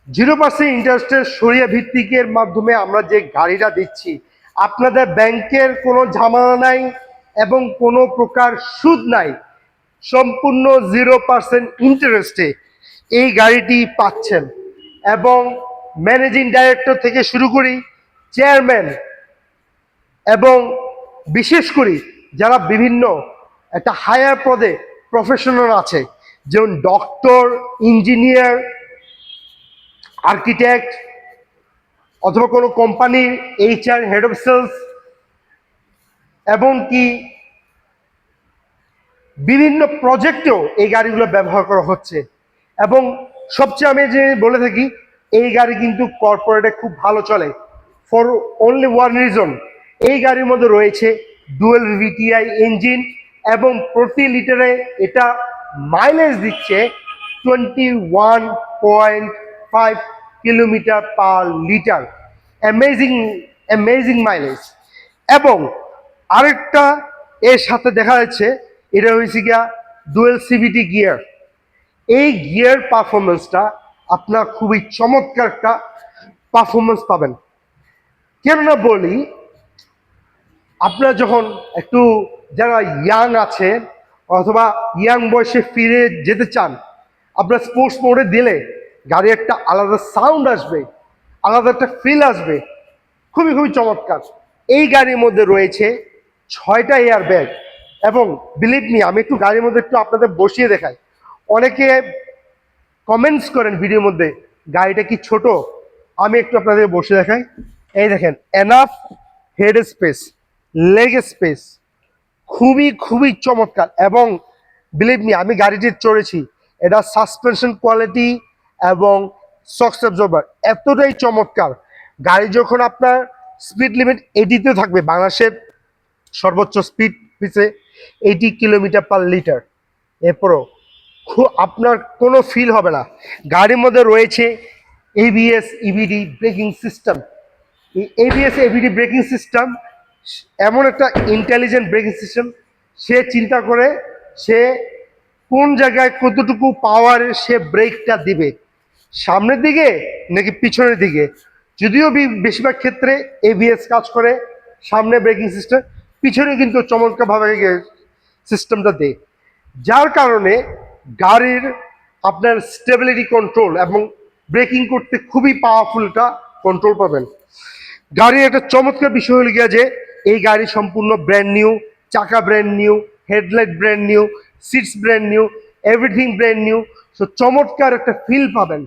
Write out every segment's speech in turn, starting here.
0% ইন্টারেস্টের সরিয়া ভিত্তিকের মাধ্যমে আমরা যে গাড়িটা দিচ্ছি, আপনাদের ব্যাংকের কোনো ঝামেলা নাই এবং কোনো প্রকার সুদ নাই, সম্পূর্ণ 0% ইন্টারেস্টে এই গাড়িটি পাচ্ছেন। এবং ম্যানেজিং ডাইরেক্টর থেকে শুরু করি, চেয়ারম্যান এবং বিশেষ করে যারা বিভিন্ন একটা হায়ার পদে প্রফেশনাল আছে, যেমন ডক্টর, ইঞ্জিনিয়ার, আর্কিটেক্ট অথবা কোনো কোম্পানির HR, হেড অফ সেলস, এবং কি বিভিন্ন প্রজেক্টেও এই গাড়িগুলো ব্যবহার করা হচ্ছে। এবং সবচেয়ে আমি যে বলে থাকি, এই গাড়ি কিন্তু কর্পোরেটে খুব ভালো চলে ফর অনলি ওয়ান রিজন, এই গাড়ির মধ্যে রয়েছে ডুয়েল VTI ইঞ্জিন এবং প্রতি লিটারে এটা মাইলেজ দিচ্ছে 21.5 kilometre per litre. Amazing amazing mileage. এবং আরেকটা এর সাথে দেখা যাচ্ছে, এটা হয়েছে গিয়া ডুয়েল CVT গিয়ার। এই গিয়ার পারফরমেন্সটা আপনার খুবই চমৎকার একটা পারফরমেন্স পাবেন। কেননা বলি, আপনারা যখন একটু যারা ইয়াং আছে অথবা ইয়াং বয়সে ফিরে যেতে চান, আপনার স্পোর্টস মোডে দিলে গাড়ি একটা আলাদা সাউন্ড আসবে, আলাদা একটা ফিল আসবে, খুবই খুবই চমৎকার। এই গাড়ির মধ্যে রয়েছে 6টা এয়ার ব্যাগ। এবং বিলিভ মি, আমি একটু গাড়ির মধ্যে একটু আপনাদের বসিয়ে দেখাই। অনেকে কমেন্টস করেন ভিডিওর মধ্যে, গাড়িটা কি ছোট? আমি একটু আপনাদের বসে দেখাই। এই দেখেন, enough head space, leg space, খুবই খুবই চমৎকার। এবং বিলিভ মি, আমি গাড়িটি চড়েছি, এটা সাসপেনশন কোয়ালিটি এবং শক অ্যাবজর্বার এতটাই চমৎকার। গাড়ি যখন আপনার স্পিড লিমিট 80-তে থাকবে, বাংলাদেশের সর্বোচ্চ স্পিড হচ্ছে 80 কিলোমিটার পার লিটার, এরপরও আপনার কোনো ফিল হবে না। গাড়ির মধ্যে রয়েছে ABS EBD ব্রেকিং সিস্টেম। এই ABS EBD ব্রেকিং সিস্টেম এমন একটা ইন্টেলিজেন্ট ব্রেকিং সিস্টেম, সে চিন্তা করে সে কোন জায়গায় কতটুকু পাওয়ারে সে ব্রেকটা দিবে, সামনের দিকে নাকি পিছনের দিকে। যদিও বেশিরভাগ ক্ষেত্রে ABS কাজ করে সামনে ব্রেকিং সিস্টেম, পিছনে কিন্তু চমৎকারভাবে সিস্টেমটা দেয়, যার কারণে গাড়ির আপনার স্টেবিলিটি কন্ট্রোল এবং ব্রেকিং করতে খুবই পাওয়ারফুল একটা কন্ট্রোল পাবেন। গাড়ির একটা চমৎকার বিষয় হল গিয়া যে এই গাড়ি সম্পূর্ণ ব্র্যান্ড নিউ, চাকা brand new, headlight brand new, seats brand new, everything brand new. So চমৎকার একটা ফিল পাবেন,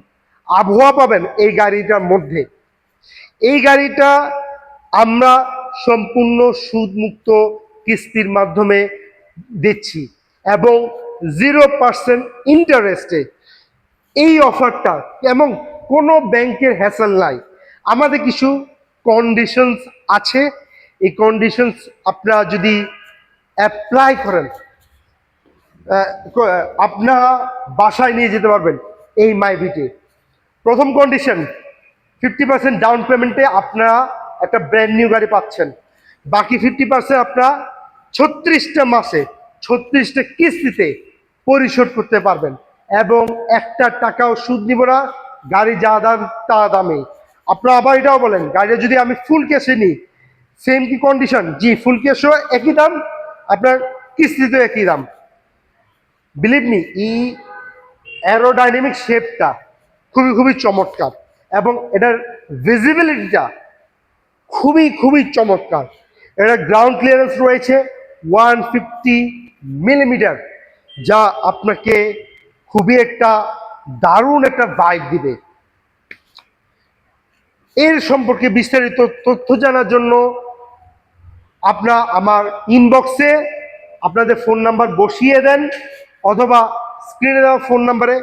আবহাওয়া পাবেন এই গাড়িটার মধ্যে। এই গাড়িটা আমরা সম্পূর্ণ সুদমুক্ত কিস্তির মাধ্যমে দিচ্ছি এবং 0% ইন্টারেস্টে এই অফারটা, এবং কোনো ব্যাংকের হ্যাসেল নাই। আমাদের কিছু কন্ডিশনস আছে, এই কন্ডিশনস আপনারা যদি অ্যাপ্লাই করেন, আপনারা বাসায় নিয়ে যেতে পারবেন এই মাইবিটে। প্রথম কন্ডিশন, 50% ডাউন পেমেন্টে আপনারা একটা ব্র্যান্ড নিউ গাড়ি পাচ্ছেন। বাকি 50% আপনারা 36টা মাসে 36টা কিস্তিতে পরিশোধ করতে পারবেন এবং একটা টাকাও সুদ নিব না। গাড়ি যা দাম তা দামে। আপনারা আবার এটাও বলেন, গাড়িটা যদি আমি ফুল ক্যাশে নিই, সেম কি কন্ডিশন? জি, ফুল ক্যাশও একই দাম, আপনার কিস্তিতেও একই দাম। বিলিভ মি, এই অ্যারোডাইনামিক শেপটা খুবই খুবই চমৎকার এবং এটার ভিজিবিলিটিটা খুবই খুবই চমৎকার। এটা গ্রাউন্ড ক্লিয়ারেন্স রয়েছে 150 মিলিমিটার, যা আপনাকে খুবই একটা দারুণ একটা ভাইব দিবে। এর সম্পর্কে বিস্তারিত তথ্য জানার জন্য আপনারা আমার ইনবক্সে আপনাদের ফোন নাম্বার বসিয়ে দেন অথবা স্ক্রিনে দেওয়া ফোন নাম্বারে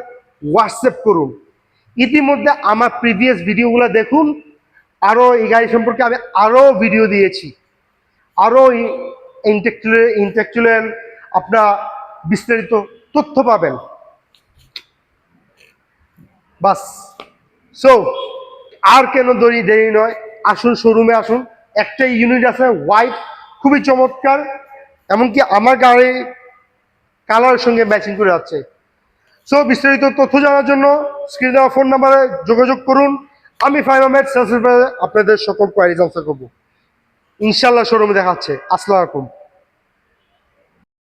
হোয়াটসঅ্যাপ করুন। ইতিমধ্যে আমার প্রিভিয়াস ভিডিওগুলো দেখুন, আরও এই গাড়ি সম্পর্কে আমি আরও ভিডিও দিয়েছি, আরও ইন্টেলেকচুয়াল আপনারা বিস্তারিত তথ্য পাবেন। বাস, সো আর কেন দেরি নয়, আসুন শোরুমে আসুন। একটাই ইউনিট আছে হোয়াইট, খুবই চমৎকার, এমনকি আমার গাড়ি কালারের সঙ্গে ম্যাচিং করে যাচ্ছে। সো বিস্তারিত তথ্য জানার জন্য স্ক্রিনে দেওয়া ফোন নাম্বারে যোগাযোগ করুন। আমি ফাহিম আহমেদ সেলস আপনাদের সকল কোয়ারিজ আনসার করবো। ইনশাল্লাহ শোরুমে দেখা হচ্ছে। আসসালামু আলাইকুম।